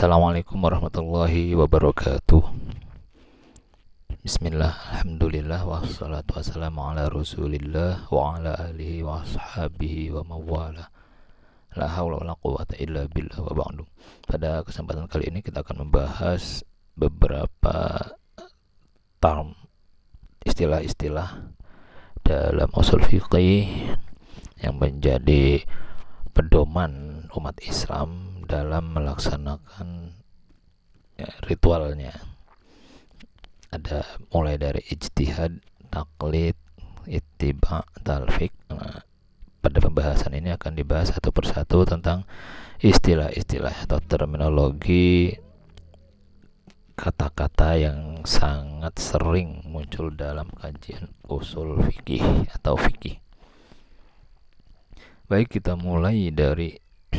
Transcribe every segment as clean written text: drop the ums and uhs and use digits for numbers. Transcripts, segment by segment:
Assalamualaikum warahmatullahi wabarakatuh. Bismillah, alhamdulillah, wassalatu wassalamu ala rasulillah wa ala alihi wa ashabihi wa mawala. La hawla wa la quwata illa billah wa ba'du. Pada kesempatan kali ini kita akan membahas beberapa term, istilah-istilah dalam usul fiqih yang menjadi pedoman umat Islam dalam melaksanakan ritualnya. Ada mulai dari ijtihad, taklid, ittiba, talfik. Pada pembahasan ini akan dibahas satu persatu tentang istilah-istilah atau terminologi kata-kata yang sangat sering muncul dalam kajian usul fikih atau fikih. Baik, kita mulai dari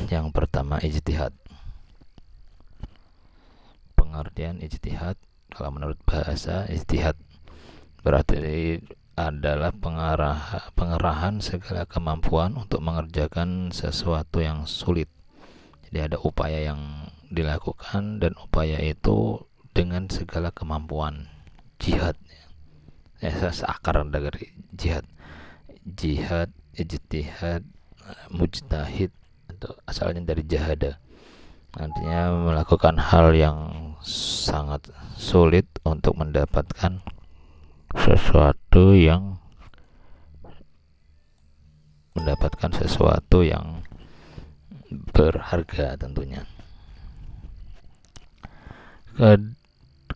yang pertama, ijtihad. Pengertian ijtihad, kalau menurut bahasa, ijtihad berarti adalah pengerahan segala kemampuan untuk mengerjakan sesuatu yang sulit. Jadi ada upaya yang dilakukan dan upaya itu dengan segala kemampuan. Jihad, seakar dari jihad, ijtihad, mujtahid itu asalnya dari jahada, artinya melakukan hal yang sangat sulit untuk mendapatkan sesuatu yang berharga tentunya.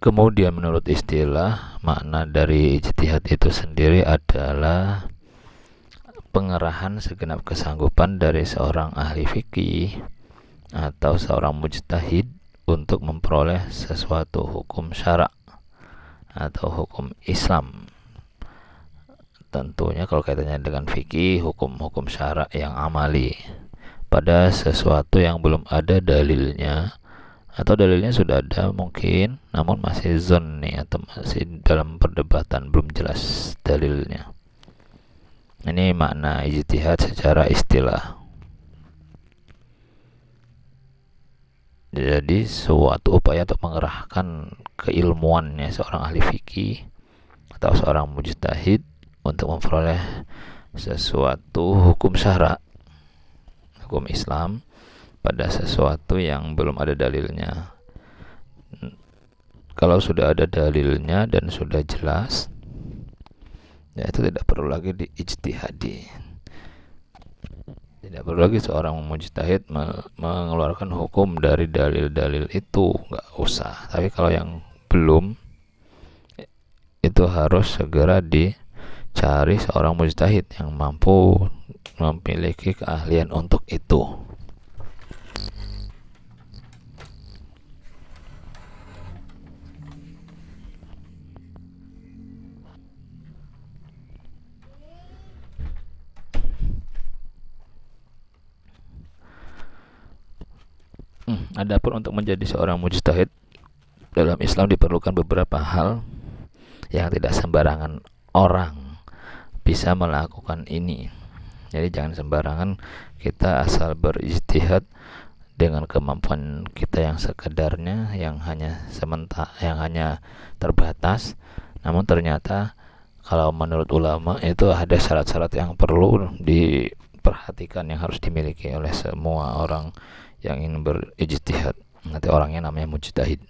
Kemudian menurut istilah, makna dari ijtihad itu sendiri adalah pengerahan segenap kesanggupan dari seorang ahli fikih atau seorang mujtahid untuk memperoleh sesuatu hukum syara atau hukum Islam. Tentunya kalau kaitannya dengan fikih, hukum-hukum syara yang amali pada sesuatu yang belum ada dalilnya, atau dalilnya sudah ada mungkin namun masih zonni atau masih dalam perdebatan, belum jelas dalilnya. Ini makna ijtihad secara istilah. Jadi suatu upaya untuk mengerahkan keilmuannya seorang ahli fikih atau seorang mujtahid untuk memperoleh sesuatu hukum syara, hukum Islam pada sesuatu yang belum ada dalilnya. Kalau sudah ada dalilnya dan sudah jelas, ya itu tidak perlu lagi diijtihadi. Tidak perlu lagi seorang mujtahid mengeluarkan hukum dari dalil-dalil itu, nggak usah. Tapi kalau yang belum, itu harus segera dicari seorang mujtahid yang mampu memiliki keahlian untuk itu. Adapun untuk menjadi seorang mujtahid dalam Islam diperlukan beberapa hal yang tidak sembarangan orang bisa melakukan ini. Jadi jangan sembarangan kita asal berijtihad dengan kemampuan kita yang sekedarnya, yang hanya terbatas. Namun ternyata kalau menurut ulama itu ada syarat-syarat yang perlu diperhatikan, yang harus dimiliki oleh semua orang yang ingin berijtihad. Nanti orangnya namanya mujtahid.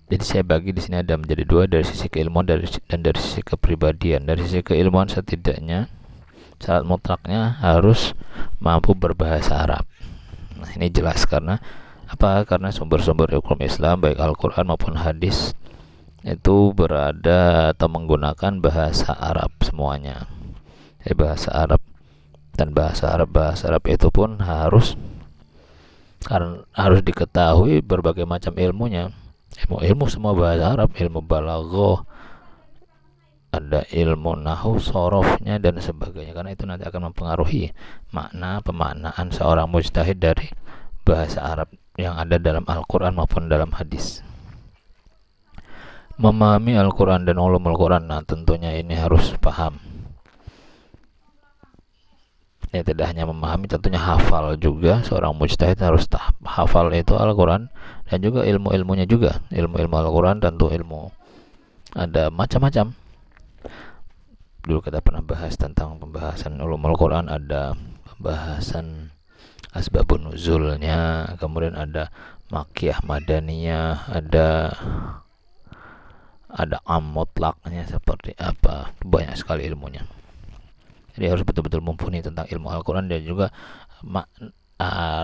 Jadi saya bagi di sini ada menjadi dua, dari sisi keilmuan dan dari sisi kepribadian. Dari sisi keilmuan, setidaknya syarat mutlaknya harus mampu berbahasa Arab. Nah, ini jelas karena apa? Karena sumber-sumber hukum Islam baik Al-Quran maupun hadis itu berada atau menggunakan bahasa Arab semuanya. Jadi bahasa Arab, dan bahasa Arab itu pun harus diketahui berbagai macam ilmunya. Ilmu semua bahasa Arab, ilmu balaghah, ada ilmu nahwu, sorofnya dan sebagainya, karena itu nanti akan mempengaruhi pemaknaan seorang mujtahid dari bahasa Arab yang ada dalam Al-Quran maupun dalam hadis. Memahami Al-Quran dan ulumul Quran, nah tentunya ini harus paham. Ya, tidak hanya memahami, tentunya hafal juga. Seorang mujtahid harus hafal itu Al-Quran, dan juga ilmu-ilmunya juga. Ilmu-ilmu Al-Quran tentu ilmu ada macam-macam. Dulu kita pernah bahas tentang pembahasan ulum Al-Quran, ada pembahasan asbabun nuzulnya, kemudian ada makiyah madaniyah, ada mutlaknya seperti apa, banyak sekali ilmunya. Jadi harus betul-betul mumpuni tentang ilmu Al-Quran, dan juga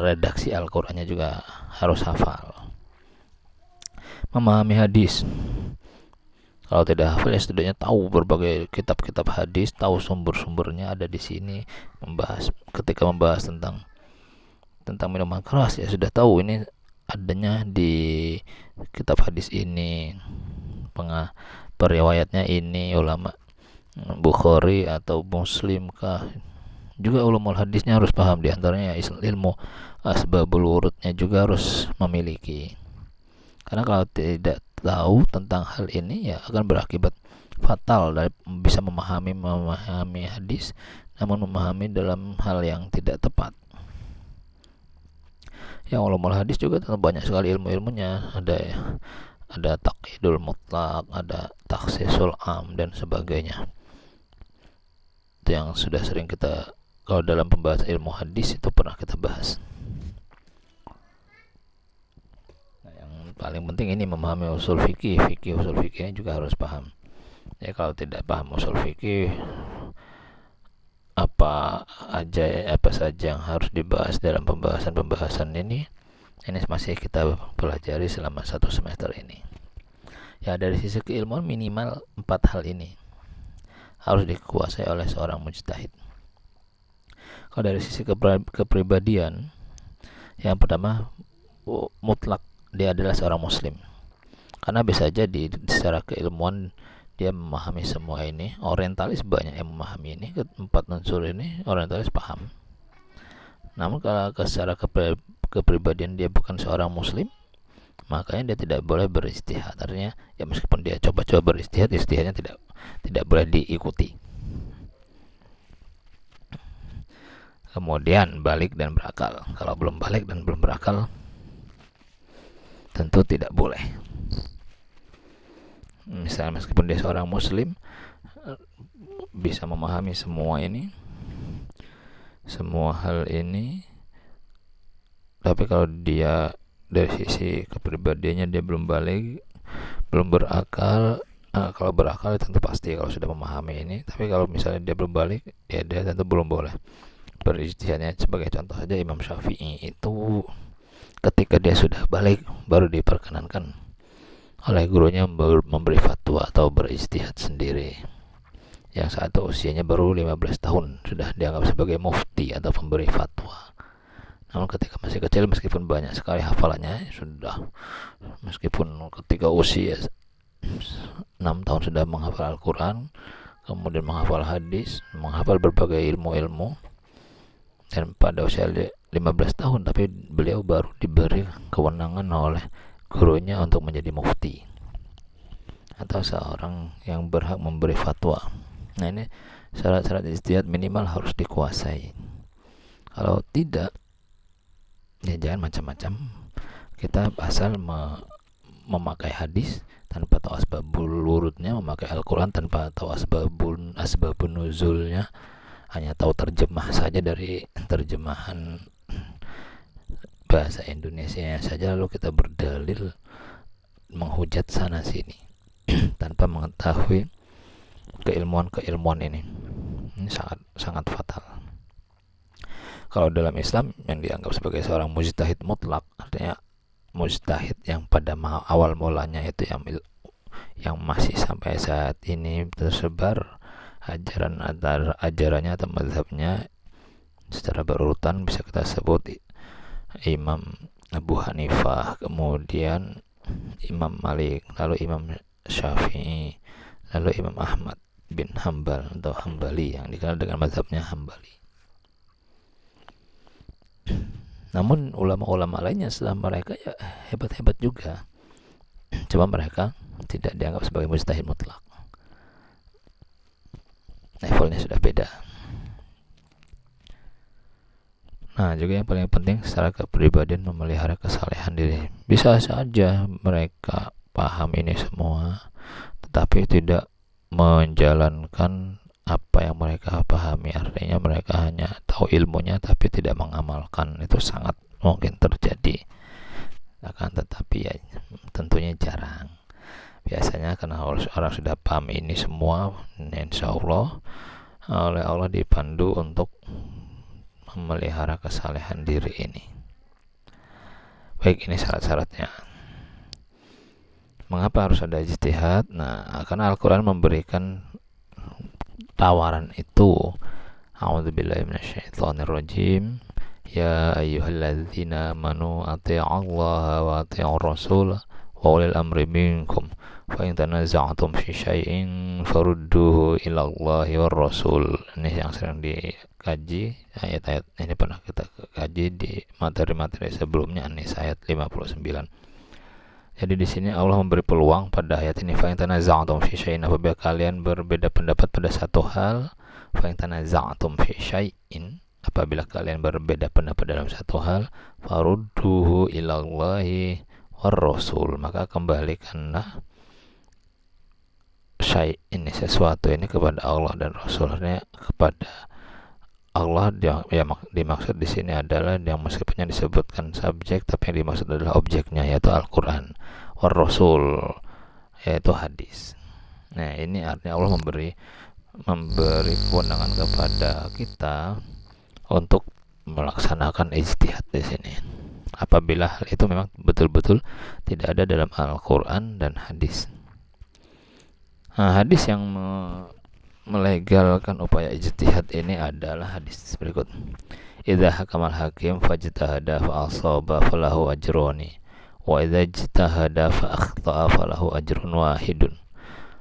redaksi Al-Qurannya juga harus hafal. Memahami hadis, kalau tidak hafal ya setidaknya tahu berbagai kitab-kitab hadis, tahu sumber-sumbernya ada di sini. Ketika membahas tentang minuman keras, ya sudah tahu ini adanya di kitab hadis ini, periwayatnya ini, ulama Bukhari atau Muslim kah. Juga ulumul hadisnya harus paham, diantaranya ilmu asbabul wurudnya juga harus memiliki. Karena kalau tidak tahu tentang hal ini ya akan berakibat fatal, dari bisa memahami hadis namun memahami dalam hal yang tidak tepat. Yang ulumul hadis juga tentu banyak sekali ilmu-ilmunya, ada taqyidul mutlak, ada takhsisul am, dan sebagainya. Itu yang sudah sering kita, kalau dalam pembahasan ilmu hadis itu pernah kita bahas. Nah, yang paling penting ini memahami usul fikih. Usul fikihnya juga harus paham. Ya, kalau tidak paham usul fikih, apa saja yang harus dibahas dalam pembahasan ini masih kita pelajari selama 1 semester ini. Ya, dari sisi keilmuan minimal 4 hal ini harus dikuasai oleh seorang mujtahid. Kalau dari sisi kepribadian, yang pertama mutlak, dia adalah seorang muslim. Karena bisa jadi secara keilmuan dia memahami semua ini. Orientalis banyak yang memahami ini, 4 unsur ini orientalis paham. Namun kalau secara kepribadian dia bukan seorang muslim, makanya dia tidak boleh beristihad. Artinya ya meskipun dia coba-coba beristihad, istihadnya tidak boleh diikuti. Kemudian balik dan berakal. Kalau belum balik dan belum berakal, tentu tidak boleh. Misalnya meskipun dia seorang muslim, bisa memahami semua hal ini, tapi kalau dia dari sisi kepribadiannya dia belum balik, belum berakal. Kalau berakal tentu pasti kalau sudah memahami ini, tapi kalau misalnya dia belum balik, ya dia tentu belum boleh berijtihadnya. Sebagai contoh saja, Imam Syafi'i itu ketika dia sudah balik baru diperkenankan oleh gurunya memberi fatwa atau berijtihad sendiri. Yang saat itu usianya baru 15 tahun sudah dianggap sebagai mufti atau pemberi fatwa. Namun ketika masih kecil, meskipun banyak sekali hafalannya, meskipun ketika usia 6 tahun sudah menghafal Al-Quran, kemudian menghafal hadis, menghafal berbagai ilmu-ilmu, dan pada usia 15 tahun tapi beliau baru diberi kewenangan oleh gurunya untuk menjadi mufti atau seorang yang berhak memberi fatwa. Nah, ini syarat-syarat ijtihad minimal harus dikuasai. Kalau tidak, ya jangan macam-macam. Kita asal memakai hadis tanpa tahu asbabul wurudnya, memakai Al-Quran tanpa tahu asbabun nuzulnya, hanya tahu terjemah saja dari terjemahan bahasa Indonesia saja, lalu kita berdalil menghujat sana sini tanpa mengetahui keilmuan ini sangat fatal. Kalau dalam Islam yang dianggap sebagai seorang mujtahid mutlak, artinya mujtahid yang pada awal mulanya itu yang masih sampai saat ini tersebar ajarannya atau mazhabnya secara berurutan, bisa kita sebut Imam Abu Hanifah, kemudian Imam Malik, lalu Imam Syafi'i, lalu Imam Ahmad bin Hambal atau Hambali yang dikenal dengan mazhabnya Hambali. Namun ulama-ulama lainnya setelah mereka ya hebat-hebat juga, cuma mereka tidak dianggap sebagai mujtahid mutlak, levelnya sudah beda. Nah, juga yang paling penting secara kepribadian memelihara kesalehan diri. Bisa saja mereka paham ini semua, tetapi tidak menjalankan apa yang mereka pahami. Artinya mereka hanya tahu ilmunya tapi tidak mengamalkan. Itu sangat mungkin terjadi. Akan tetapi ya tentunya jarang. Biasanya karena orang sudah paham ini semua, insya Allah oleh Allah dipandu untuk memelihara kesalehan diri ini. Baik, ini syarat-syaratnya. Mengapa harus ada ijtihad? Nah, karena Al-Quran memberikan tawaran itu. A'udzubillahi minasyaitonirrajim. Ya ayyuhalladzina amanu athi'allaha wa athi'ur rasul wa ulil amri minkum. Fa in tanaza'tum fi syai'in farudduhu ila Allahi war rasul. Ini yang sering dikaji, ayat-ayat ini pernah kita kaji di materi-materi sebelumnya, nih ayat 59. Jadi di sini Allah memberi peluang pada ayat ini, fa in tanaza'tum fi syai'in, apabila kalian berbeda pendapat pada satu hal, fa in tanaza'tum fi syai'in, apabila kalian berbeda pendapat dalam satu hal, farudduhu ilallahi war rasul, maka kembalikanlah syai' ini, sesuatu ini, kepada Allah dan Rasulnya. Kepada Allah yang dimaksud di sini adalah yang meskipun disebutkan subjek, tapi yang dimaksud adalah objeknya, yaitu Al-Quran. War Rasul, yaitu hadis. Nah, ini artinya Allah memberi kewenangan kepada kita untuk melaksanakan ijtihad di sini. Apabila hal itu memang betul-betul tidak ada dalam Al-Quran dan hadis. Nah, hadis yang melegalkan upaya ijtihad ini adalah hadis berikut. Idza hakamal hakim fajtahada fa asaba falahu ajrani wa idza ijtahada fa akhta'a falahu ajrun wahidun.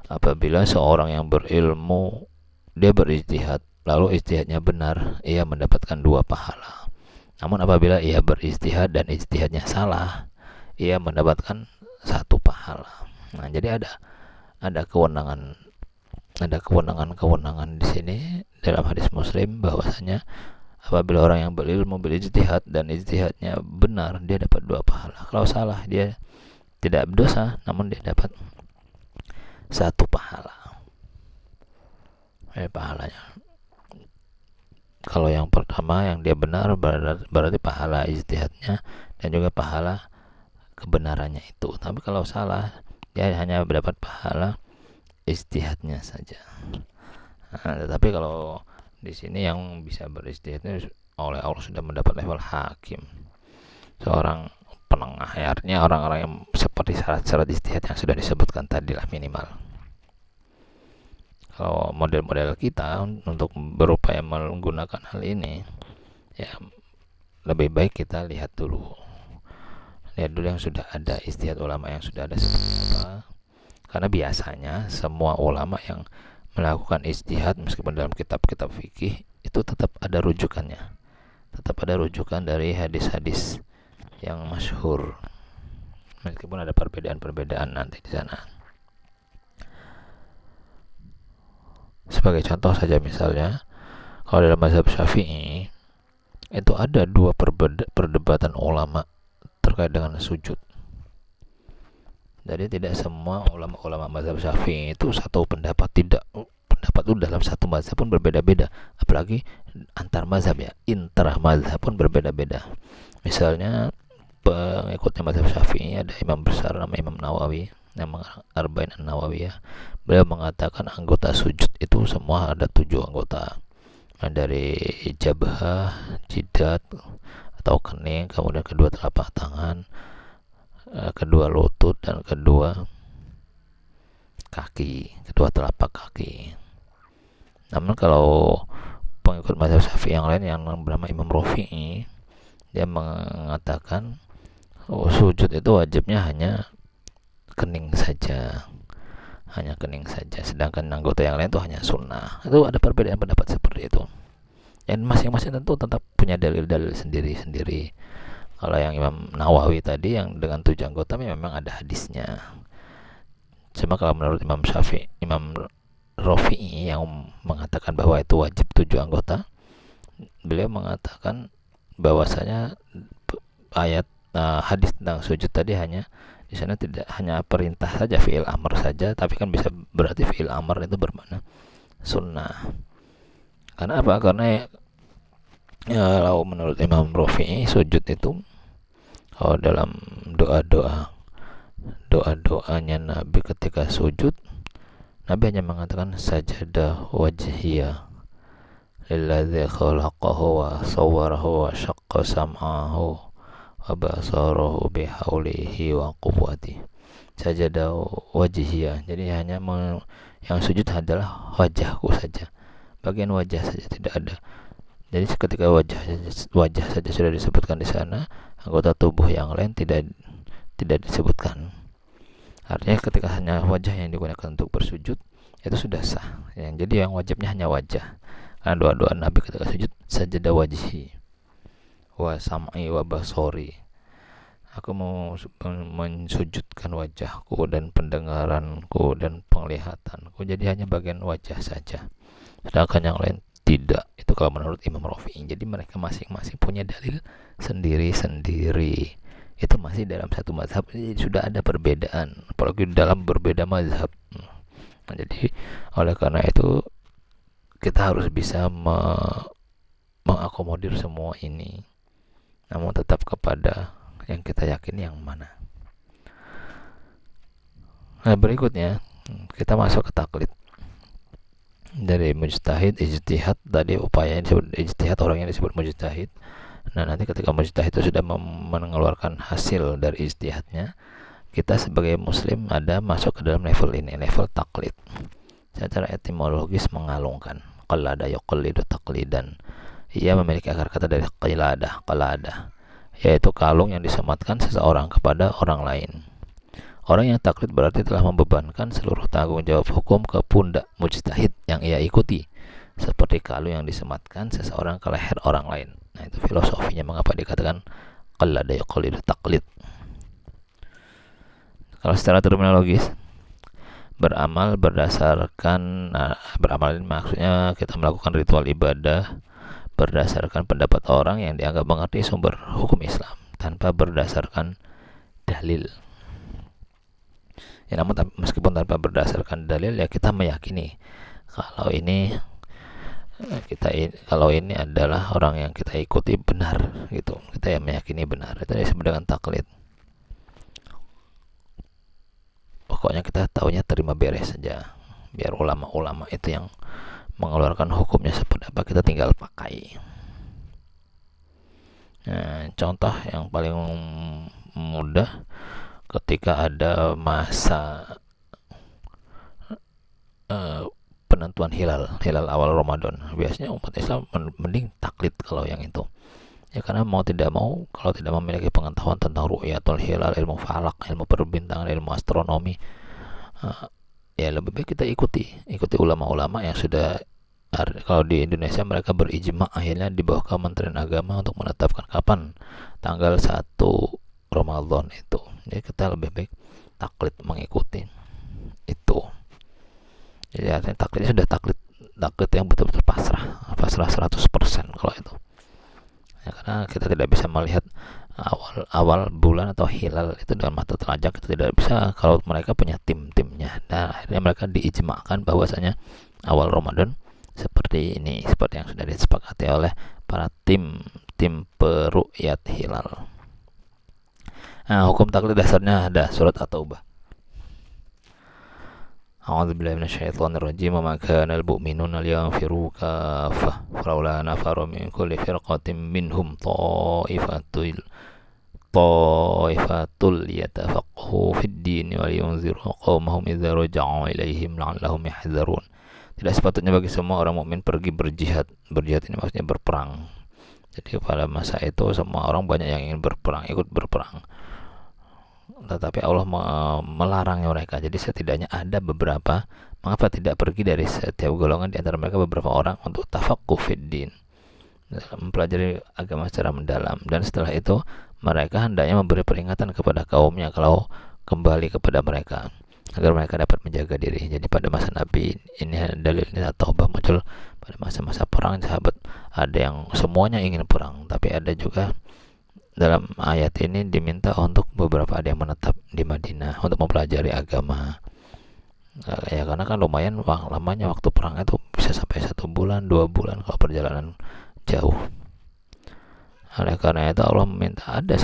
Apabila seorang yang berilmu dia berijtihad lalu ijtihadnya benar, ia mendapatkan 2 pahala. Namun apabila ia berijtihad dan ijtihadnya salah, ia mendapatkan 1 pahala. Nah, jadi ada kewenangan di sini dalam hadis Muslim bahwasanya apabila orang yang berilmu berijtihad dan ijtihadnya benar, dia dapat 2 pahala. Kalau salah, dia tidak berdosa, namun dia dapat 1 pahala. Pahalanya. Kalau yang pertama yang dia benar berarti pahala ijtihadnya dan juga pahala kebenarannya itu. Tapi kalau salah, dia hanya mendapat pahala ijtihadnya saja. Nah, tetapi kalau di sini yang bisa berijtihadnya oleh Allah sudah mendapat level hakim, seorang penengah, artinya orang-orang yang seperti syarat-syarat ijtihad yang sudah disebutkan tadi lah minimal. Kalau model-model kita untuk berupaya menggunakan hal ini, ya lebih baik kita lihat dulu yang sudah ada, ijtihad ulama yang sudah ada seperti apa. Karena biasanya semua ulama yang melakukan ijtihad meskipun dalam kitab-kitab fikih itu tetap ada rujukannya, tetap ada rujukan dari hadis-hadis yang masyhur, meskipun ada perbedaan-perbedaan nanti di sana. Sebagai contoh saja, misalnya kalau dalam mazhab Syafi'i itu ada 2 perdebatan ulama terkait dengan sujud. Jadi tidak semua ulama-ulama mazhab Syafi'i itu satu pendapat, tidak. Pendapat itu dalam satu mazhab pun berbeda-beda, apalagi antar mazhab, ya, intra mazhab pun berbeda-beda. Misalnya pengikutnya mazhab Syafi'i ada imam besar nama Imam Nawawi, nama Arba'in An-Nawawiyah. Beliau mengatakan anggota sujud itu semua ada 7 anggota, dari jabhah, jidat atau kening, kemudian kedua telapak tangan, kedua lutut, dan kedua kaki, kedua telapak kaki. Namun kalau pengikut mazhab Syafi'i yang lain yang bernama Imam Rafi'i, dia mengatakan sujud itu wajibnya hanya kening saja, sedangkan anggota yang lain itu hanya sunnah. Itu ada perbedaan pendapat seperti itu, dan masing-masing tentu tetap punya dalil-dalil sendiri-sendiri. Kalau yang Imam Nawawi tadi yang dengan 7 anggota memang ada hadisnya. Cuma kalau menurut Imam Rafi'i yang mengatakan bahwa itu wajib 7 anggota, beliau mengatakan bahwasanya ayat hadis tentang sujud tadi hanya di sana tidak hanya perintah saja, fi'il amr saja, tapi kan bisa berarti fi'il amr itu bermakna sunnah. Karena apa? Karena kalau menurut Imam Rafi'i sujud itu kalau dalam doa-doanya Nabi ketika sujud, Nabi hanya mengatakan sajadah wajhiyah lilladzi khalaqahu wa sawwarahu wa syaqqa sam'ahu wa basarahu bihaulihi wa quwwati. Sajadah wajhiyah, jadi hanya yang sujud adalah wajahku saja, bagian wajah saja, tidak ada. Jadi ketika wajah saja sudah disebutkan di sana, anggota tubuh yang lain tidak disebutkan. Artinya ketika hanya wajah yang digunakan untuk bersujud, itu sudah sah. Jadi yang wajibnya hanya wajah. Karena doa-doa Nabi ketika sujud, sajadah wajhi wa sam'i wa basori. Aku mau mensujudkan wajahku dan pendengaranku dan penglihatanku. Jadi hanya bagian wajah saja. Sedangkan yang lain tidak. Itu kalau menurut Imam Rafi'i. Jadi mereka masing-masing punya dalil sendiri-sendiri. Itu masih dalam satu mazhab, jadi sudah ada perbedaan, apalagi dalam berbeda mazhab. Nah, jadi oleh karena itu kita harus bisa mengakomodir semua ini, namun tetap kepada yang kita yakini yang mana. Nah, berikutnya kita masuk ke taklid. Dari mujtahid, ijtihad, tadi upaya yang disebut ijtihad, orang yang disebut mujtahid. Nah, nanti ketika mujtahid itu sudah mengeluarkan hasil dari ijtihadnya, kita sebagai muslim ada masuk ke dalam level ini, level taklid. Secara etimologis mengalungkan. Qalada yuqallidu taqlidan. Ia memiliki akar kata dari qalada, yaitu kalung yang disematkan seseorang kepada orang lain. Orang yang taklid berarti telah membebankan seluruh tanggung jawab hukum ke pundak mujtahid yang ia ikuti, seperti kalung yang disematkan seseorang ke leher orang lain. Nah, itu filosofinya mengapa dikatakan qallada yuqallidu taqlid. Kalau secara terminologis, beramal berdasarkan, beramal ini maksudnya kita melakukan ritual ibadah berdasarkan pendapat orang yang dianggap mengerti sumber hukum Islam tanpa berdasarkan dalil. Ya, namun meskipun tanpa berdasarkan dalil, ya kita meyakini kalau ini adalah orang yang kita ikuti benar, gitu. Kita yang meyakini benar. Itu disebut dengan taklid. Pokoknya kita taunya terima beres saja. Biar ulama-ulama itu yang mengeluarkan hukumnya seperti apa, kita tinggal pakai. Nah, contoh yang paling mudah ketika ada masa penentuan hilal awal Ramadan, biasanya umat Islam mending taklid kalau yang itu. Ya karena mau tidak mau, kalau tidak memiliki pengetahuan tentang ru'yatul hilal, ilmu falak, ilmu perbintangan, ilmu astronomi, ya lebih baik kita ikuti ulama-ulama yang sudah, kalau di Indonesia mereka berijma akhirnya di bawah Kementerian Agama untuk menetapkan kapan tanggal 1 Ramadan itu. Jadi kita lebih baik taklid, mengikuti itu. Jadi artinya taklidnya sudah taklid yang betul-betul pasrah 100% kalau itu. Ya, karena kita tidak bisa melihat awal bulan atau hilal itu dengan mata telanjang, kita tidak bisa kalau mereka punya tim-timnya. Nah, akhirnya mereka diijmakan bahwasanya awal Ramadan seperti ini, seperti yang sudah disepakati oleh para tim peru'yat hilal. Nah, hukum taklid dasarnya ada surat At-Taubah. A'udzubillahi minasyaitonir rajim. Wa ma kana al-mu'minuna liyanfiru kaffah falawla nafara min kulli firqatin minhum ta'ifatul yatafaqahu fid din wa liyunziru qaumahum idza raja'u ilaihim la'allahum yahdzarun. Tidak sepatutnya bagi semua orang mukmin pergi berjihad. Berjihad ini maksudnya berperang. Jadi pada masa itu semua orang banyak yang ingin berperang, ikut berperang. Tetapi Allah melarangnya mereka. Jadi setidaknya ada beberapa, mengapa tidak pergi dari setiap golongan di antara mereka beberapa orang untuk tafaqquh fid din, mempelajari agama secara mendalam. Dan setelah itu mereka hendaknya memberi peringatan kepada kaumnya kalau kembali kepada mereka, agar mereka dapat menjaga diri. Jadi pada masa Nabi ini dalilnya Taubah muncul pada masa-masa perang sahabat ada yang semuanya ingin perang, tapi ada juga dalam ayat ini diminta untuk beberapa ada yang menetap di Madinah untuk mempelajari agama. Ya karena kan lumayan lamanya waktu perang itu bisa sampai 1 bulan 2 bulan kalau perjalanan jauh. Oleh karena itu Allah meminta ada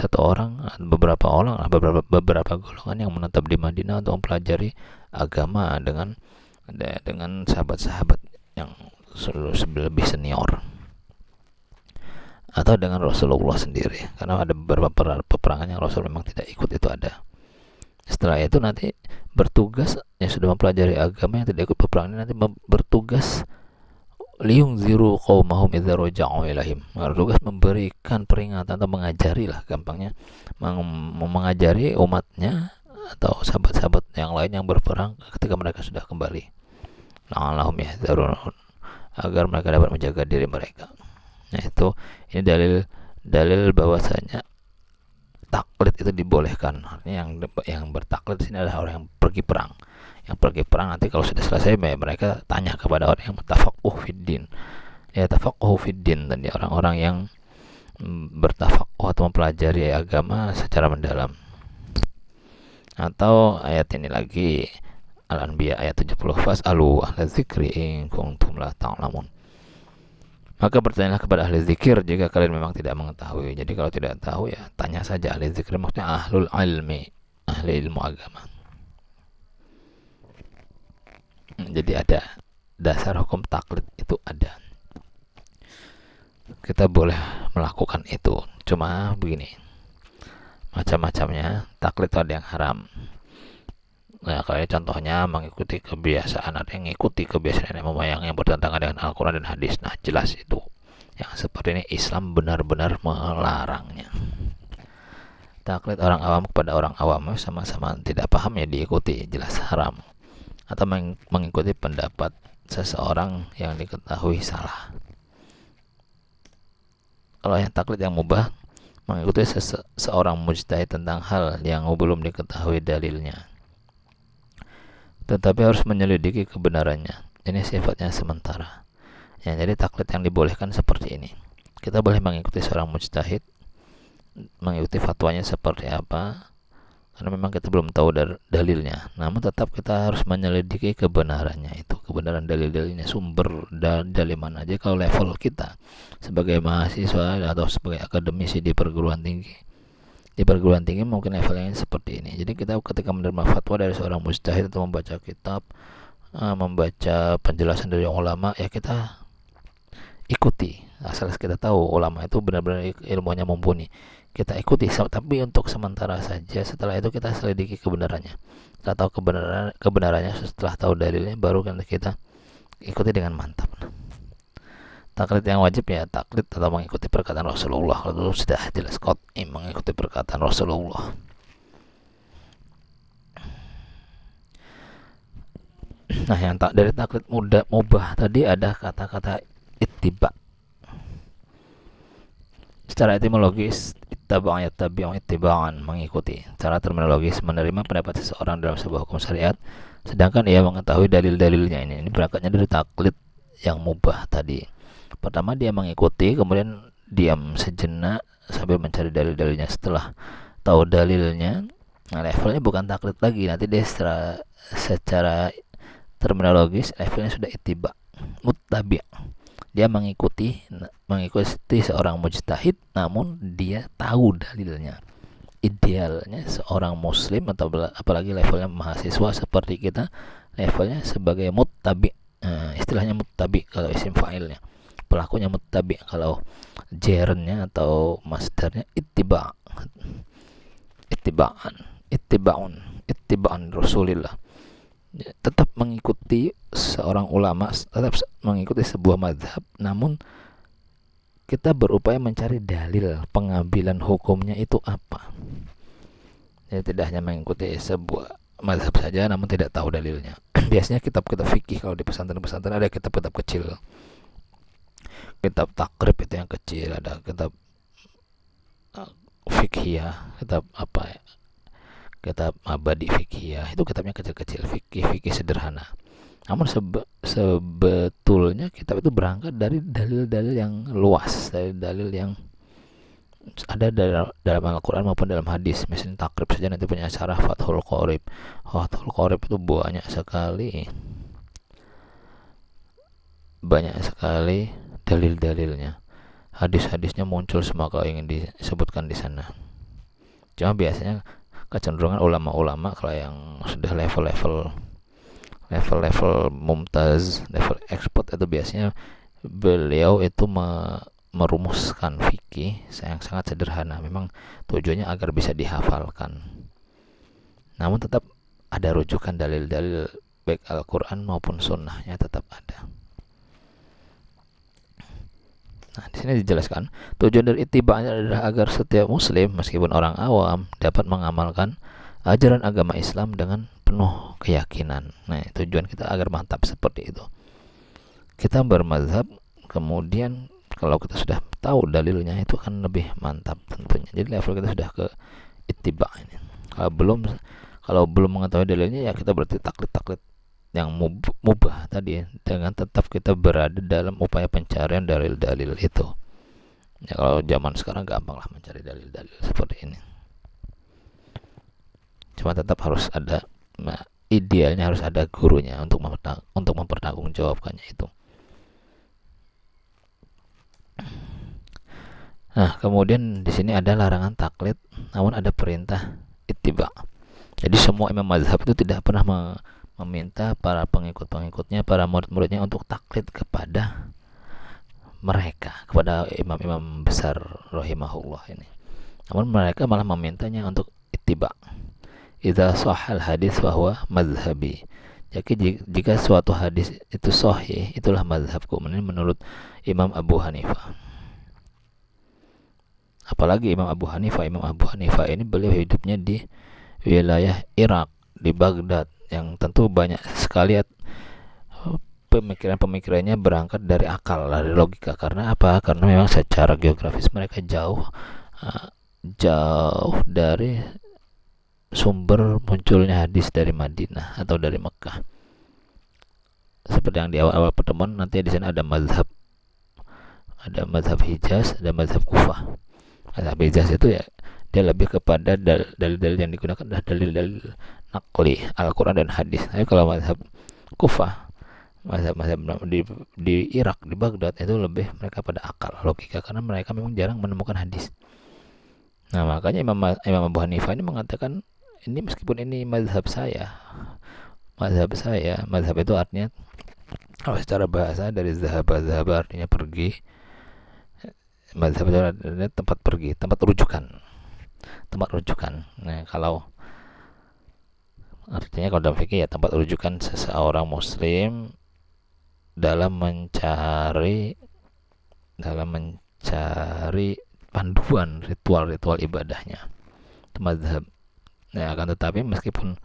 beberapa golongan yang menetap di Madinah untuk mempelajari agama dengan sahabat-sahabat yang lebih senior atau dengan Rasulullah sendiri, karena ada beberapa peperangan yang Rasul memang tidak ikut, itu ada. Setelah itu nanti bertugas yang sudah mempelajari agama yang tidak ikut peperangan nanti bertugas liyungziru qaumahum idza raja'u ilaihim, bertugas memberikan peringatan atau mengajari lah gampangnya, mengajari umatnya atau sahabat-sahabat yang lain yang berperang ketika mereka sudah kembali, la'allahum yahdharun, agar mereka dapat menjaga diri mereka. Nah itu, ini dalil bahwasanya taklid itu dibolehkan. Artinya yang bertaklid di sini adalah orang yang pergi perang. Yang pergi perang nanti kalau sudah selesai mereka tanya kepada orang yang tafaqquh fiddin. Ya tafaqquh fiddin, dan orang-orang yang bertafaqquh atau mempelajari agama secara mendalam. Atau ayat ini lagi, Al-Anbiya ayat 70, fas'alu ahla dzikri in kuntum la ta'lamun. Maka bertanyalah kepada ahli zikir jika kalian memang tidak mengetahui. Jadi kalau tidak tahu ya tanya saja ahli zikir, maksudnya ahlul ilmi, ahli ilmu agama. Jadi ada dasar hukum taklid itu ada. Kita boleh melakukan itu. Cuma begini, macam-macamnya taklid itu ada yang haram. Nah, kayak contohnya mengikuti kebiasaan, ada yang mengikuti kebiasaan nenek moyang yang bertentangan dengan Al-Quran dan hadis. Nah, jelas itu. Yang seperti ini Islam benar-benar melarangnya. Taklid orang awam kepada orang awam sama-sama tidak paham ya diikuti, jelas haram. Atau mengikuti pendapat seseorang yang diketahui salah. Kalau yang taklid yang mubah, mengikuti seorang mujtahid tentang hal yang belum diketahui dalilnya, tetapi harus menyelidiki kebenarannya. Ini sifatnya sementara. Ya, jadi taklid yang dibolehkan seperti ini. Kita boleh mengikuti seorang mujtahid, mengikuti fatwanya seperti apa, karena memang kita belum tahu dalilnya. Namun tetap kita harus menyelidiki kebenarannya itu, kebenaran dalil-dalilnya, sumber dari mana aja. Kalau level kita sebagai mahasiswa atau sebagai akademisi di perguruan tinggi mungkin levelnya seperti ini. Jadi kita ketika menerima fatwa dari seorang mujtahid atau membaca kitab, membaca penjelasan dari ulama, ya kita ikuti, asal kita tahu ulama itu benar-benar ilmunya mumpuni, kita ikuti. Tapi untuk sementara saja, setelah itu kita selidiki kebenarannya. Setelah tahu kebenarannya, setelah tahu dalilnya, baru kan kita ikuti dengan mantap. Taklid yang wajib ya taklid atau mengikuti perkataan Rasulullah. Kalau sudah jelas qat'i mengikuti perkataan Rasulullah. Nah, yang dari taklid mubah tadi ada kata-kata ittiba. Secara etimologis ittaba'a yattabi'u ittiba'an, mengikuti. Secara terminologis menerima pendapat seseorang dalam sebuah hukum syariat sedangkan ia mengetahui dalil-dalilnya. Ini berakatnya dari taklid yang mubah tadi. Pertama dia mengikuti, kemudian diam sejenak sambil mencari dalil-dalilnya. Setelah tahu dalilnya, nah levelnya bukan taklid lagi. Nanti dia secara terminologis levelnya sudah ittiba, muttabi'. Dia mengikuti seorang mujtahid, namun dia tahu dalilnya. Idealnya seorang muslim atau apalagi levelnya mahasiswa seperti kita, levelnya sebagai muttabi'. Istilahnya muttabi kalau isim fa'ilnya, pelakunya muttabi. Kalau gerunnya atau masdarnya ittiba'an Rasulillah. Tetap mengikuti seorang ulama, tetap mengikuti sebuah mazhab, namun kita berupaya mencari dalil pengambilan hukumnya itu apa. Jadi tidak hanya mengikuti sebuah mazhab saja namun tidak tahu dalilnya. Biasanya kitab-kitab fikih, kalau di pesantren-pesantren ada kitab-kitab kecil, kitab takrib itu yang kecil, ada kitab fikhiyah, kitab apa ya, kitab abadi fikhiyah, itu kitabnya kecil-kecil, fikih sederhana. Namun sebetulnya kitab itu berangkat dari dalil-dalil yang luas, dari dalil yang ada dalam Al-Quran maupun dalam hadis. Misalnya takrib saja nanti punya syarah Fathul Qorib. Fathul Qorib itu banyak sekali dalil-dalilnya. Hadis-hadisnya muncul semua kalau ingin disebutkan di sana. Cuma biasanya kecenderungan ulama-ulama kalau yang sudah level-level mumtaz, level expert, itu biasanya beliau itu merumuskan fikih yang sangat sederhana. Memang tujuannya agar bisa dihafalkan, namun tetap ada rujukan dalil-dalil baik Al-Quran maupun sunnahnya tetap ada. Nah, di sini dijelaskan tujuan dari ittiba'nya adalah agar setiap muslim meskipun orang awam dapat mengamalkan ajaran agama Islam dengan penuh keyakinan. Nah, tujuan kita agar mantap seperti itu. Kita bermazhab, kemudian kalau kita sudah tahu dalilnya itu akan lebih mantap tentunya. Jadi level kita sudah ke ittiba ini. Kalau belum mengetahui dalilnya, ya kita berarti taklid yang mubah tadi, dengan tetap kita berada dalam upaya pencarian dalil-dalil itu. Ya, kalau zaman sekarang gampang lah mencari dalil-dalil seperti ini. Cuma tetap harus ada, idealnya harus ada gurunya untuk mempertanggungjawabkannya itu. Nah, kemudian di sini ada larangan taklid, namun ada perintah ittiba. Jadi semua imam mazhab itu tidak pernah meminta para pengikut-pengikutnya, para murid-muridnya untuk taklid kepada mereka, kepada imam-imam besar rahimahullah ini. Namun mereka malah memintanya untuk ittiba. Idza shahhal hadis fahuwa mazhabi. Jadi jika suatu hadis itu sahih, itulah mazhabku. Menurut Imam Abu Hanifah. Apalagi Imam Abu Hanifah ini beliau hidupnya di wilayah Irak, di Baghdad, yang tentu banyak sekali pemikiran-pemikirannya berangkat dari akal, dari logika. Karena apa? Karena memang secara geografis mereka jauh dari sumber munculnya hadis dari Madinah atau dari Mekah. Seperti yang di awal-awal pertemuan, nanti di sana ada mazhab Hijaz, ada mazhab Kufah. Mazhab Hijaz itu ya dia lebih kepada dalil-dalil yang digunakan adalah dalil-dalil naqli Al-Quran dan hadis. Tapi kalau mazhab Kufah, mazhab di Irak, di Baghdad, itu lebih mereka pada akal, logika, karena mereka memang jarang menemukan hadis. Nah, makanya Imam Abu Hanifah ini mengatakan, ini meskipun ini mazhab itu artinya kalau secara bahasa dari zahaba artinya pergi. Mazhab itu artinya tempat pergi, tempat rujukan. Nah, kalau artinya kalau dalam fikih ya tempat rujukan seseorang muslim dalam mencari panduan ritual ibadahnya. Itu mazhab. Nah, akan tetapi meskipun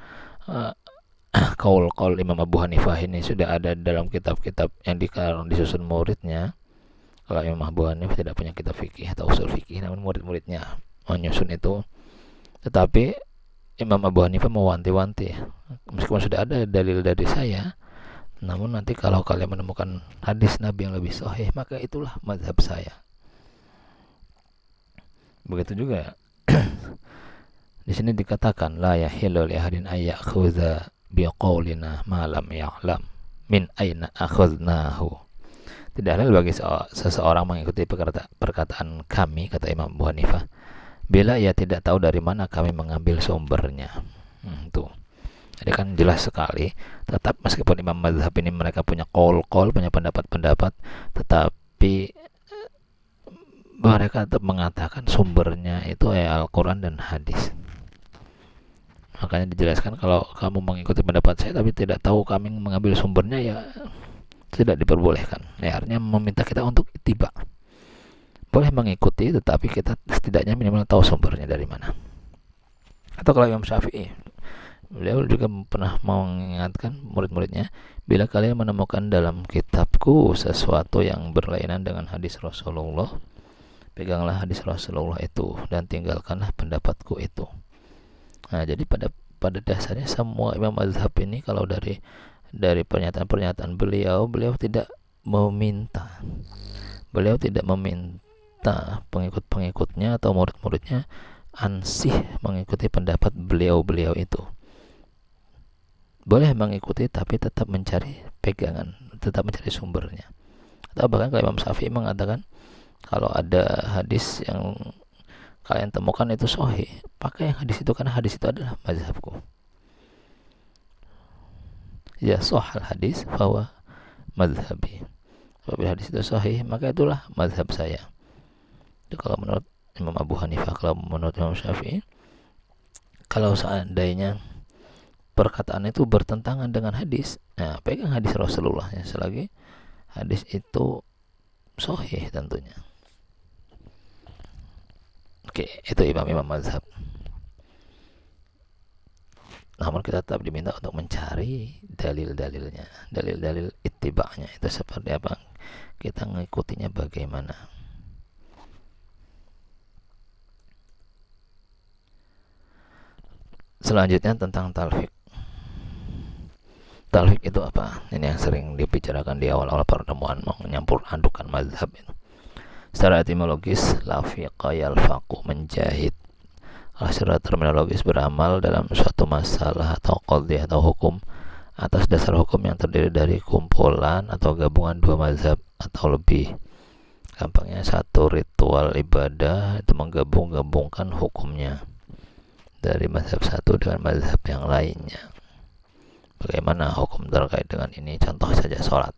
kaul Imam Abu Hanifah ini sudah ada dalam kitab-kitab yang disusun muridnya. Kalau Imam Abu Hanifah tidak punya kitab fikih atau usul fikih, namun murid-muridnya menyusun itu. Tetapi Imam Abu Hanifah mewanti-wanti, meskipun sudah ada dalil dari saya, namun nanti kalau kalian menemukan hadis Nabi yang lebih sahih, maka itulah mazhab saya. Begitu juga di sini dikatakan la yahillu li ahadin ay ya'khudha biqaulina ma lam ya'lam min aina akhadnahu. Tidak halal bagi seseorang mengikuti perkataan kami, kata Imam Abu Hanifah, bila ia tidak tahu dari mana kami mengambil sumbernya. Tuh. Jadi kan jelas sekali. Tetap meskipun imam mazhab ini mereka punya punya pendapat-pendapat, tetapi mereka tetap mengatakan sumbernya itu Al-Quran dan hadis. Makanya dijelaskan kalau kamu mengikuti pendapat saya tapi tidak tahu kami mengambil sumbernya, ya tidak diperbolehkan. Ya, artinya meminta kita untuk ittiba. Boleh mengikuti, tetapi kita setidaknya minimal tahu sumbernya dari mana. Atau kalau Imam Syafi'i, beliau juga pernah mengingatkan murid-muridnya, bila kalian menemukan dalam kitabku sesuatu yang berlainan dengan hadis Rasulullah, peganglah hadis Rasulullah itu dan tinggalkanlah pendapatku itu. Nah, jadi pada dasarnya semua imam mazhab ini, kalau dari dari pernyataan-pernyataan beliau tidak meminta pengikut-pengikutnya atau murid-muridnya ansih mengikuti pendapat beliau itu. Boleh mengikuti tapi tetap mencari pegangan, tetap mencari sumbernya. Atau bahkan kalau Imam Syafi'i mengatakan kalau ada hadis yang kalian temukan itu sahih, pakai yang hadis itu karena hadis itu adalah mazhabku. Ya sahal hadis bahwa mazhabi. Apabila hadis itu sahih, maka itulah mazhab saya. Itu kalau menurut Imam Abu Hanifah. Kalau menurut Imam Syafi'i, kalau seandainya perkataan itu bertentangan dengan hadis, nah pegang hadis Rasulullah ya, selagi hadis itu sahih tentunya. Oke, itu imam-imam mazhab. Namun kita tetap diminta untuk mencari dalil-dalilnya, dalil-dalil ittiba'nya itu seperti apa, kita mengikutinya bagaimana. Selanjutnya tentang talfiq. Talfiq itu apa? Ini yang sering dibicarakan di awal-awal pertemuan, menyampur adukan mazhab itu. Secara etimologis, lafiqa yalfaqu, menjahit. Secara terminologis, beramal dalam suatu masalah atau qadhiyah atau hukum atas dasar hukum yang terdiri dari kumpulan atau gabungan dua mazhab atau lebih. Gampangnya, satu ritual ibadah itu menggabungkan hukumnya dari mazhab satu dengan mazhab yang lainnya. Bagaimana hukum terkait dengan ini? Contoh saja sholat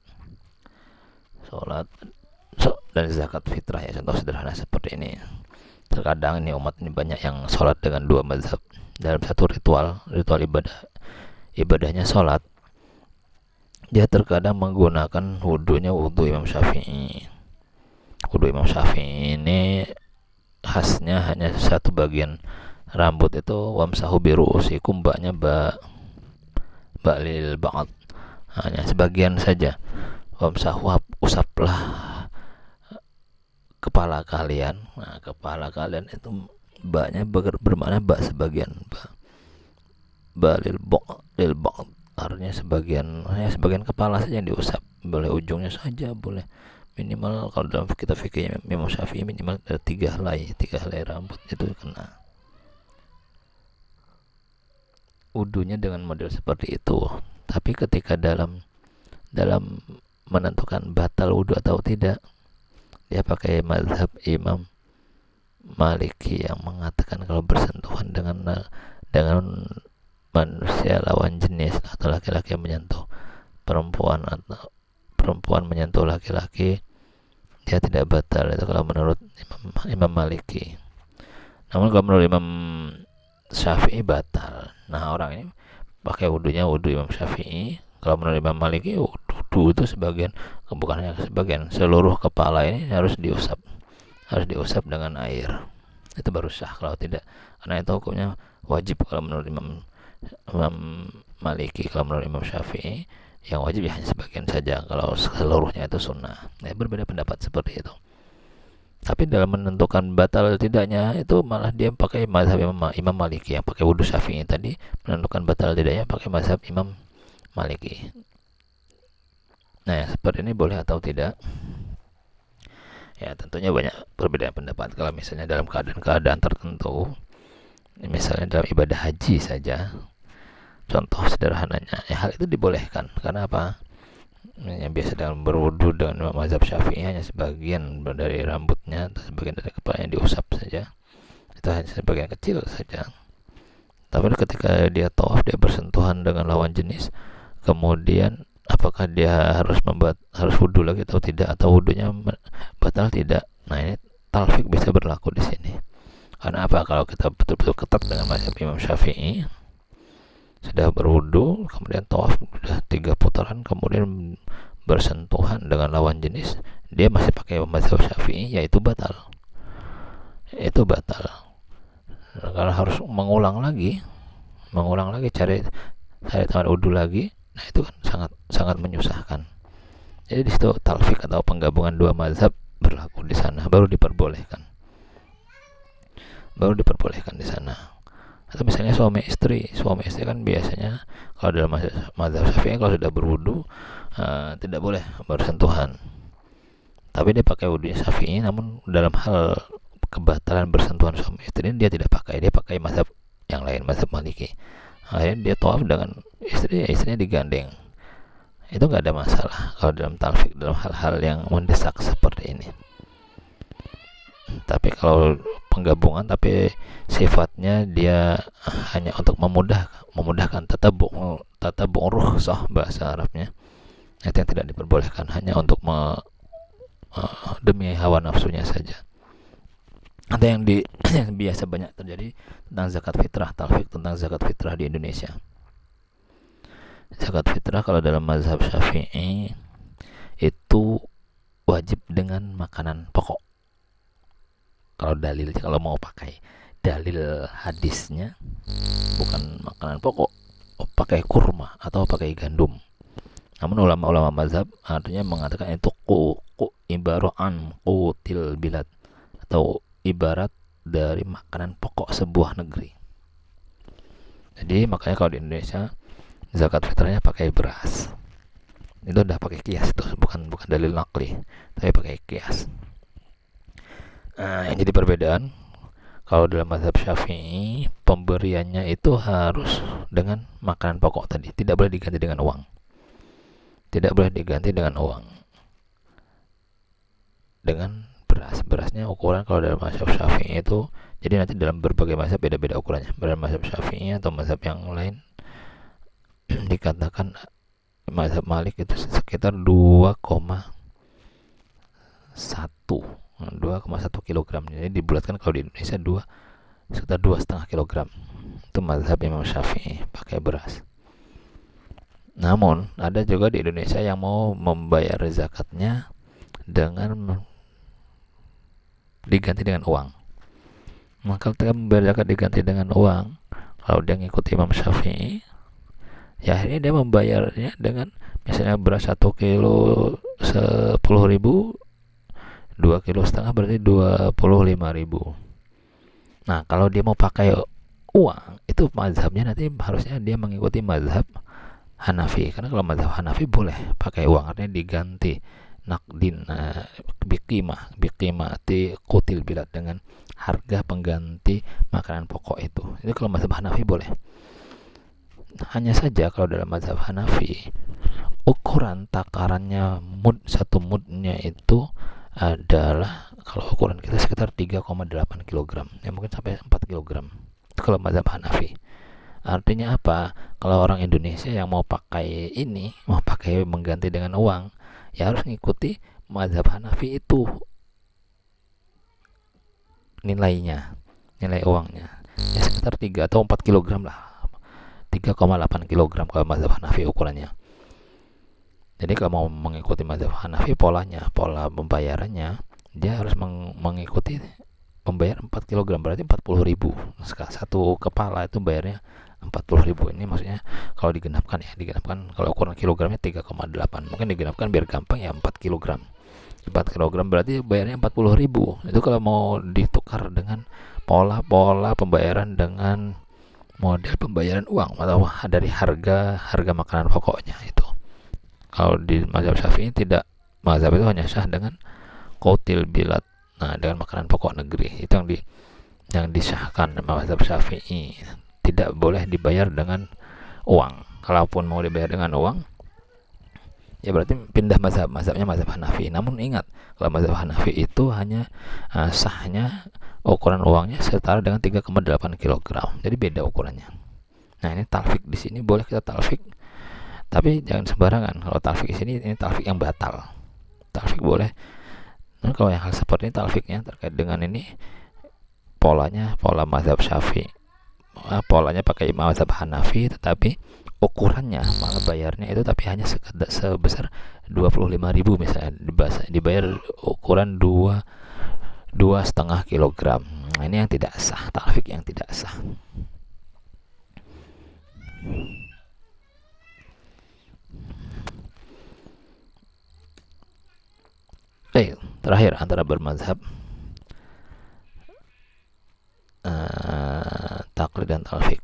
dan zakat fitrah ya, contoh sederhana seperti ini. Terkadang ini umat ini banyak yang sholat dengan dua mazhab dalam satu ritual ibadahnya sholat. Dia terkadang menggunakan wudhunya wudhu Imam Syafi'i. Wudhu Imam Syafi'i ini khasnya hanya satu bagian rambut itu, wamsahu biru'usikum, baknya lil ba'd, hanya sebagian saja. Wamsahu, usaplah kepala kalian. Nah, kepala kalian itu baknya bermakna bak sebagian, ba lil ba'd, artinya sebagian kepala saja yang diusap, boleh ujungnya saja, boleh minimal kalau dalam kita fikih Imam Syafi'i minimal ada 3 helai rambut itu kena. Wudunya dengan model seperti itu. Tapi ketika dalam menentukan batal wudu atau tidak, dia pakai mazhab Imam Maliki yang mengatakan kalau bersentuhan dengan manusia lawan jenis atau laki-laki yang menyentuh perempuan atau perempuan menyentuh laki-laki, dia tidak batal. Itu kalau menurut Imam Maliki. Namun kalau menurut Imam Syafi'i batal. Nah, orang ini pakai wudhunya wudhu Imam Syafi'i. Kalau menurut Imam Maliki, wudhu itu sebagian, bukan hanya sebagian, seluruh kepala ini harus diusap dengan air. Itu baru sah. Kalau tidak, karena itu hukumnya wajib kalau menurut Imam Maliki. Kalau menurut Imam Syafi'i, yang wajib ya hanya sebagian saja. Kalau seluruhnya itu sunnah. Ya, berbeda pendapat seperti itu. Tapi dalam menentukan batal tidaknya itu malah dia pakai mazhab Imam Maliki, yang pakai wudhu Syafi'i tadi menentukan batal tidaknya pakai mazhab Imam Maliki. Nah, seperti ini boleh atau tidak? Ya, tentunya banyak perbedaan pendapat. Kalau misalnya dalam keadaan tertentu, misalnya dalam ibadah haji saja, contoh sederhananya, ya hal itu dibolehkan. Karena apa? Yang biasa dalam berwudu dengan mazhab Syafi'i hanya sebagian dari rambutnya atau sebagian dari kepalanya diusap saja, itu hanya sebagian kecil saja. Tapi ketika dia tawaf, dia bersentuhan dengan lawan jenis, kemudian apakah dia harus wudu lagi atau tidak, atau wudunya batal tidak? Nah, ini talfiq bisa berlaku di sini. Karena apa? Kalau kita betul-betul ketat dengan mazhab Imam Syafi'i, sudah berwudu, kemudian tawaf sudah 3 putaran, kemudian bersentuhan dengan lawan jenis, dia masih pakai mazhab Syafi'i, yaitu batal. Kalau harus mengulang lagi cari tempat wudu lagi, nah itu kan sangat menyusahkan. Jadi di situ talfiq atau penggabungan dua mazhab berlaku di sana, baru diperbolehkan di sana. Atau misalnya suami istri kan biasanya kalau dalam mazhab Syafi'i kalau sudah berwudu tidak boleh bersentuhan. Tapi dia pakai wudunya Syafi'i, namun dalam hal kebatalan bersentuhan suami istri dia tidak pakai, dia pakai mazhab yang lain, mazhab Maliki. Akhirnya dia tawaf dengan istrinya digandeng. Itu nggak ada masalah kalau dalam talfik, dalam hal-hal yang mendesak seperti ini. Tapi kalau penggabungan tapi sifatnya dia hanya untuk memudahkan tatabu rukhsah bahasa Arabnya, itu yang tidak diperbolehkan, hanya untuk demi hawa nafsunya saja. Ada yang yang biasa banyak terjadi tentang zakat fitrah, talfik tentang zakat fitrah di Indonesia. Zakat fitrah kalau dalam mazhab Syafi'i itu wajib dengan makanan pokok. Kalau mau pakai dalil hadisnya, bukan makanan pokok, pakai kurma atau pakai gandum. Namun ulama-ulama mazhab artinya mengatakan itu ibaran qutil bilad, atau ibarat dari makanan pokok sebuah negeri. Jadi makanya kalau di Indonesia zakat fitrahnya pakai beras. Itu udah pakai kias tuh, bukan dalil nakli, tapi pakai kias. Yang jadi perbedaan kalau dalam mazhab Syafi'i pemberiannya itu harus dengan makanan pokok tadi, tidak boleh diganti dengan uang. Tidak boleh diganti dengan uang. Dengan berasnya ukuran kalau dalam mazhab Syafi'i itu, jadi nanti dalam berbagai mazhab beda-beda ukurannya. Dalam mazhab Syafi'i atau mazhab yang lain dikatakan mazhab Malik itu sekitar 2,1 kilogram. Jadi dibulatkan kalau di Indonesia sekitar 2,5 kilogram. Itu mazhab Imam Syafi'i pakai beras. Namun ada juga di Indonesia yang mau membayar zakatnya dengan diganti dengan uang. Maka ketika membayar zakat diganti dengan uang, kalau dia ngikuti Imam Syafi'i, ya akhirnya dia membayarnya dengan misalnya beras 1 kilo 10.000, 2,5 kilo berarti 25.000. Nah kalau dia mau pakai uang, itu mazhabnya nanti harusnya dia mengikuti mazhab Hanafi. Karena kalau mazhab Hanafi boleh pakai uang, artinya diganti nakdin bikimati kutil bilad, dengan harga pengganti makanan pokok itu. Itu kalau mazhab Hanafi boleh. Hanya saja kalau dalam mazhab Hanafi ukuran takarannya satu mudnya itu adalah, kalau ukuran kita sekitar 3,8 kg, ya mungkin sampai 4 kg. Itu kalau mazhab Hanafi. Artinya apa? Kalau orang Indonesia yang mau pakai mengganti dengan uang, ya harus ngikuti mazhab Hanafi itu nilai uangnya. Ya sekitar 3 atau 4 kg lah. 3,8 kg kalau mazhab Hanafi ukurannya. Jadi kalau mau mengikuti mazhab Hanafi, pola pembayarannya dia harus mengikuti membayar 4 kg, berarti 40.000. Satu kepala itu bayarnya 40.000. Ini maksudnya kalau digenapkan kalau ukuran kilogramnya 3,8, mungkin digenapkan biar gampang ya 4 kg. 4 kg berarti bayarnya 40.000. Itu kalau mau ditukar dengan pola pembayaran dengan model pembayaran uang atau dari harga makanan pokoknya itu. Kalau di mazhab Syafi'i tidak, mazhab itu hanya sah dengan qutil bilad, dengan makanan pokok negeri. Itu yang disahkan mazhab Syafi'i. Tidak boleh dibayar dengan uang. Kalaupun mau dibayar dengan uang, ya berarti pindah mazhabnya mazhab Hanafi. Namun ingat, kalau mazhab Hanafi itu hanya sahnya ukuran uangnya setara dengan 3,8 kg. Jadi beda ukurannya. Nah, ini talfik di sini boleh kita talfik, tapi jangan sembarangan. Kalau talfik di sini, ini talfik yang batal. Talfik boleh. Nah, kalau yang hal seperti ini talfiknya terkait dengan ini pola mazhab Syafi'i. Polanya pakai mazhab Hanafi, tetapi ukurannya malah bayarnya itu tapi hanya sebesar 25.000 misalnya, dibayar ukuran 2,5 kg. Nah, ini yang tidak sah, talfik yang tidak sah. Terakhir antara bermazhab taklid dan talfik.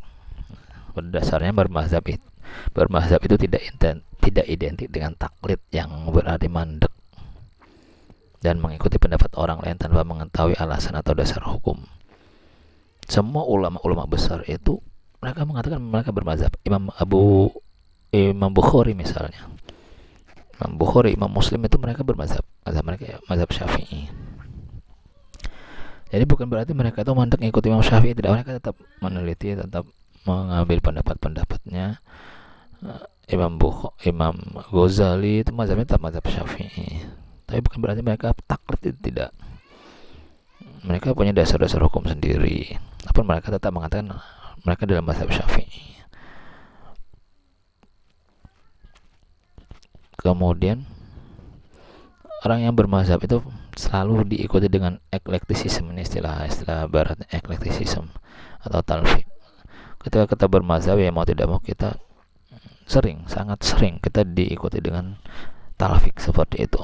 Pada dasarnya bermazhab itu tidak identik dengan taklid yang berarti mandek dan mengikuti pendapat orang lain tanpa mengetahui alasan atau dasar hukum. Semua ulama-ulama besar itu mereka mengatakan mereka bermazhab. Imam Bukhari misalnya, Imam Bukhari, Imam Muslim itu mereka bermazhab. Mazhab mereka mazhab Syafi'i. Jadi bukan berarti mereka itu mandek mengikuti Imam Syafi'i, tidak, mereka tetap meneliti, tetap mengambil pendapat-pendapatnya. Imam Ghazali itu mazhabnya tetap mazhab Syafi'i. Tapi bukan berarti mereka taklid, itu tidak. Mereka punya dasar-dasar hukum sendiri. Namun mereka tetap mengatakan mereka dalam mazhab Syafi'i. Kemudian orang yang bermazhab itu selalu diikuti dengan eklektisisme, ini istilah barat, eklektisisme atau talfik. Ketika kita bermazhab, ya mau tidak mau kita sangat sering kita diikuti dengan talfik seperti itu.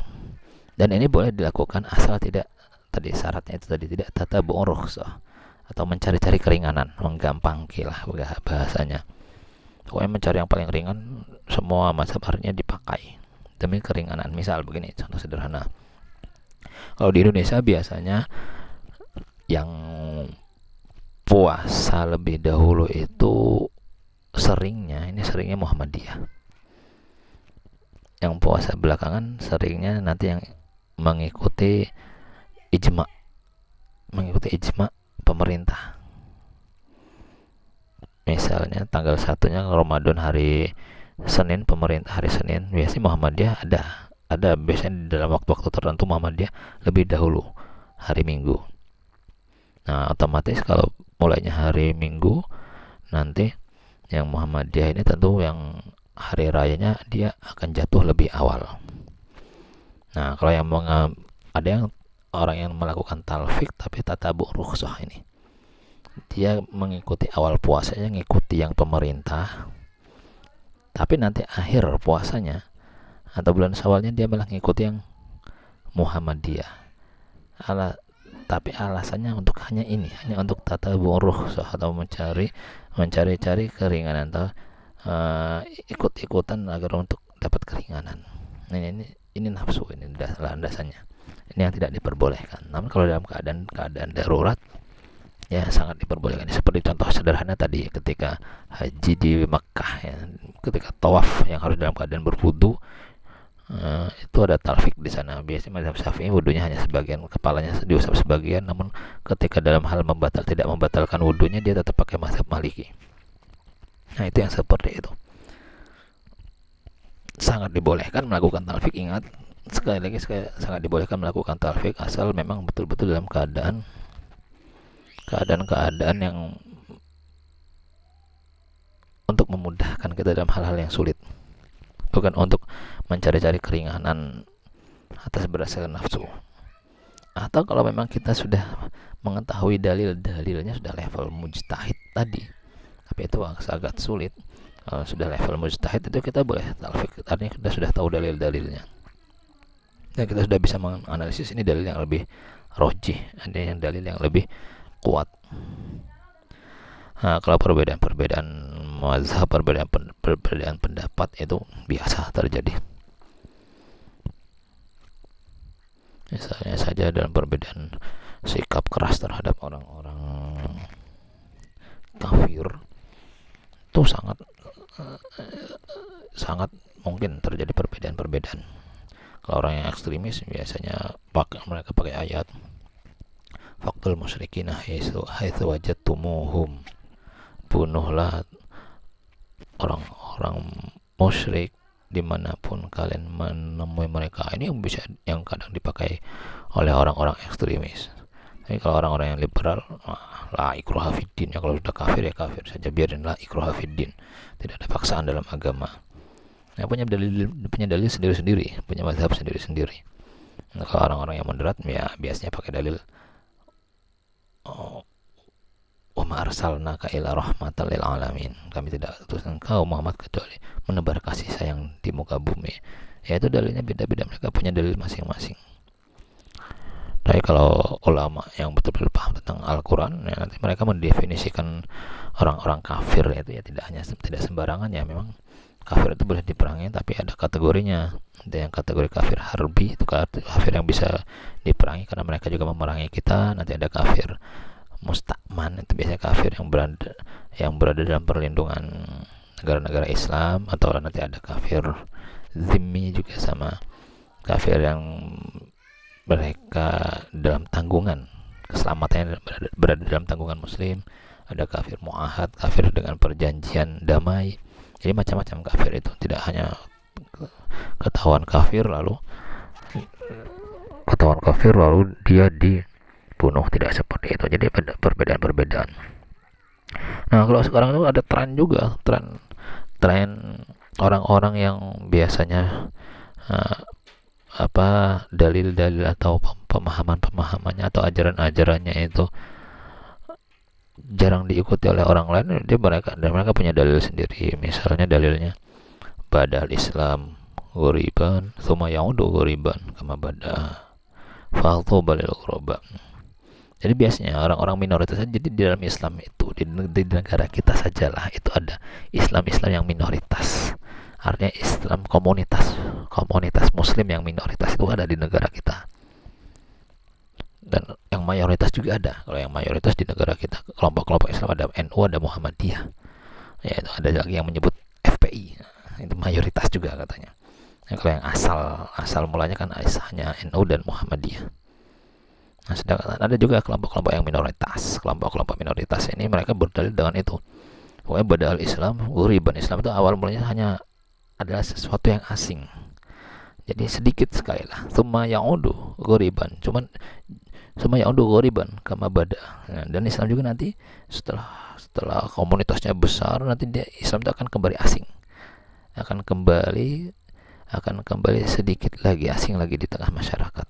Dan ini boleh dilakukan asal tidak, tadi syaratnya itu tadi, tidak tatabu'ur rukhsah atau mencari-cari keringanan, menggampangkilah bahasanya. Pokoknya mencari yang paling ringan, semua mazhab artinya dipakai demi keringanan. Misal begini, contoh sederhana. Kalau di Indonesia biasanya yang puasa lebih dahulu itu seringnya Muhammadiyah. Yang puasa belakangan seringnya nanti yang mengikuti ijma pemerintah. Misalnya tanggal 1-nya Ramadan hari Senin, pemerintah hari Senin, biasanya Muhammadiyah ada biasanya dalam waktu-waktu tertentu Muhammadiyah lebih dahulu hari Minggu. Nah, otomatis kalau mulainya hari Minggu, nanti yang Muhammadiyah ini tentu yang hari rayanya dia akan jatuh lebih awal. Nah, kalau yang ada yang orang yang melakukan talfik tapi tatabu' rukhsah, ini dia mengikuti awal puasanya ngikuti yang pemerintah, tapi nanti akhir puasanya atau bulan Syawalnya dia malah ngikuti yang Muhammadiyah. Tapi alasannya untuk hanya untuk tatabu' rukhsah atau mencari keringanan atau ikut-ikutan agar untuk dapat keringanan. Ini nafsu, ini landasannya. Ini yang tidak diperbolehkan. Namun kalau dalam keadaan darurat, ya sangat diperbolehkan. Seperti contoh sederhana tadi ketika haji di Makkah, ya, ketika tawaf yang harus dalam keadaan berwudu, itu ada talfik di sana. Biasanya mazhab Syafi'i wudunya hanya sebagian, kepalanya diusap sebagian, namun ketika dalam hal tidak membatalkan wudunya, dia tetap pakai mazhab Maliki. Nah, itu yang seperti itu. Sangat dibolehkan melakukan talfik. Ingat, sekali lagi sangat dibolehkan melakukan talfik asal memang betul-betul dalam keadaan yang untuk memudahkan kita dalam hal-hal yang sulit, bukan untuk mencari-cari keringanan atas berdasarkan nafsu. Atau kalau memang kita sudah mengetahui dalilnya sudah level mujtahid tadi, tapi itu agak sulit. Kalau sudah level mujtahid itu kita boleh talfik, artinya kita sudah tahu dalilnya dan kita sudah bisa menganalisis ini dalil yang lebih rojih, ada yang dalil yang lebih kuat. Nah, kalau perbedaan mazhab, perbedaan pendapat itu biasa terjadi. Misalnya saja dalam perbedaan sikap keras terhadap orang-orang kafir, itu sangat mungkin terjadi perbedaan. Kalau orang yang ekstremis biasanya mereka pakai ayat faqtul musyrikin haitsu wajadtumuhum, bunuhlah orang-orang musyrik dimanapun kalian menemui mereka. Ini yang kadang dipakai oleh orang-orang ekstremis. Tapi kalau orang-orang yang liberal, la ikraha fiddin, ya kalau sudah kafir ya kafir saja, biarinlah ikraha fiddin, tidak ada paksaan dalam agama. Nah, punya dalil sendiri-sendiri, punya mazhab sendiri-sendiri. Nah, kalau orang-orang yang moderat ya biasanya pakai dalil wa ma arsalnaka illa rahmatan lil alamin, kami tidak utus engkau Muhammad kecuali menebar kasih sayang di muka bumi. Ya, itu dalilnya beda-beda, mereka punya dalil masing-masing. Tapi kalau ulama yang betul-betul paham tentang Al-Quran, ya nanti mereka mendefinisikan orang-orang kafir itu ya tidak hanya tidak sembarangan ya. Memang kafir itu boleh diperangi, tapi ada kategorinya. Ada yang kategori kafir harbi, itu kafir yang bisa diperangi karena mereka juga memerangi kita. Nanti ada kafir mustakman, itu biasanya kafir yang berada dalam perlindungan negara-negara Islam. Atau nanti ada kafir zimmi juga, sama kafir yang mereka dalam tanggungan, keselamatannya berada dalam tanggungan muslim. Ada kafir muahad, kafir dengan perjanjian damai. Jadi macam-macam kafir itu, tidak hanya ketahuan kafir lalu dia dibunuh, tidak seperti itu. Jadi ada perbedaan-perbedaan. Nah, kalau sekarang itu ada tren juga, tren orang-orang yang biasanya uh, dalil-dalil atau pemahamannya atau ajaran-ajarannya itu jarang diikuti oleh orang lain. Mereka punya dalil sendiri. Misalnya dalilnya badal Islam ghoriban thumma yaudu ghoriban kama bada faltu balil ghuraba. Jadi biasanya orang-orang minoritas saja. Jadi di dalam Islam itu, di negara kita sajalah itu ada Islam yang minoritas. Artinya Islam komunitas muslim yang minoritas itu ada di negara kita. Dan yang mayoritas juga ada. Kalau yang mayoritas di negara kita, kelompok-kelompok Islam, ada NU, ada Muhammadiyah. Ya, itu ada lagi yang menyebut FPI. Itu mayoritas juga katanya. Nah, kalau yang asal mulanya kan hanya NU dan Muhammadiyah. Nah, sedangkan ada juga kelompok-kelompok yang minoritas. Kelompok-kelompok minoritas ini mereka berdalil dengan itu. Pokoknya badal Islam ghoriban. Islam itu awal mulanya hanya adalah sesuatu yang asing. Jadi sedikit sekali lah. Tsumma yaudu ghoriban. Summa yaudu ghoriban kama bada. Nah, dan Islam juga nanti setelah komunitasnya besar, nanti Islam itu akan kembali asing. Akan kembali sedikit lagi asing lagi di tengah masyarakat.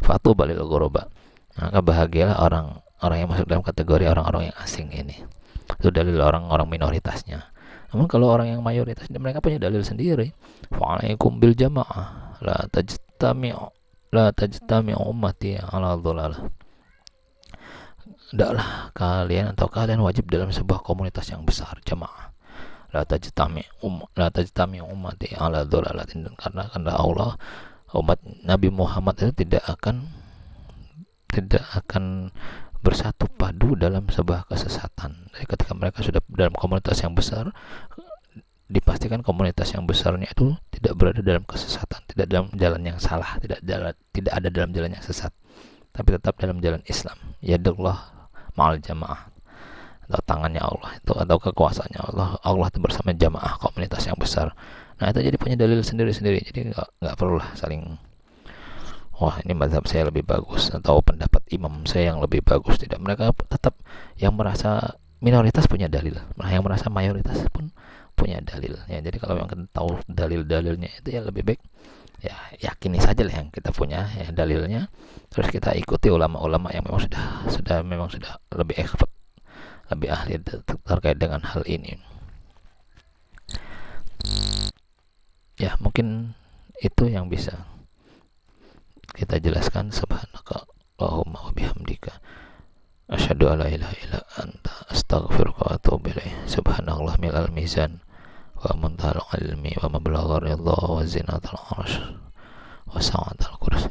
Fatu balil ghuraba. Maka bahagialah orang yang masuk dalam kategori orang-orang yang asing ini. Itu dalil orang-orang minoritasnya. Namun kalau orang yang mayoritas, mereka punya dalil sendiri. Fa'alaikum bil jamaah la tajtami'u ummati ala dhalalah. Hendaklah kalian wajib dalam sebuah komunitas yang besar, jamaah. La tajtami'u ummati ala dhalalah. Karena Allah, umat Nabi Muhammad itu tidak akan bersatu padu dalam sebuah kesesatan. Jadi ketika mereka sudah dalam komunitas yang besar, dipastikan komunitas yang besarnya itu tidak berada dalam kesesatan, tidak dalam jalan yang salah, tidak ada dalam jalan yang sesat, tapi tetap dalam jalan Islam. Yadullah ma'al jamaah, atau tangannya Allah itu, atau kekuasaannya Allah itu bersama jamaah komunitas yang besar. Nah, itu jadi punya dalil sendiri-sendiri. Jadi nggak perlulah saling, wah ini mazhab saya lebih bagus atau pendapat imam saya yang lebih bagus. Tidak, mereka tetap yang merasa minoritas punya dalil, yang merasa mayoritas pun punya dalil ya. Jadi kalau yang kita tahu dalil-dalilnya itu, ya lebih baik ya yakini saja lah yang kita punya ya dalilnya, terus kita ikuti ulama-ulama yang memang sudah lebih expert, lebih ahli terkait dengan hal ini. Ya mungkin itu yang bisa kita jelaskan. Subhanaka Allahumma wa bihamdika asyhadu alla ilaha illa anta astaghfiruka wa atubu ilaik. Subhanallah milal mizan wa muntal ilmi wa mablagha ridha wa zinatal arsh wa sa'atal kursi.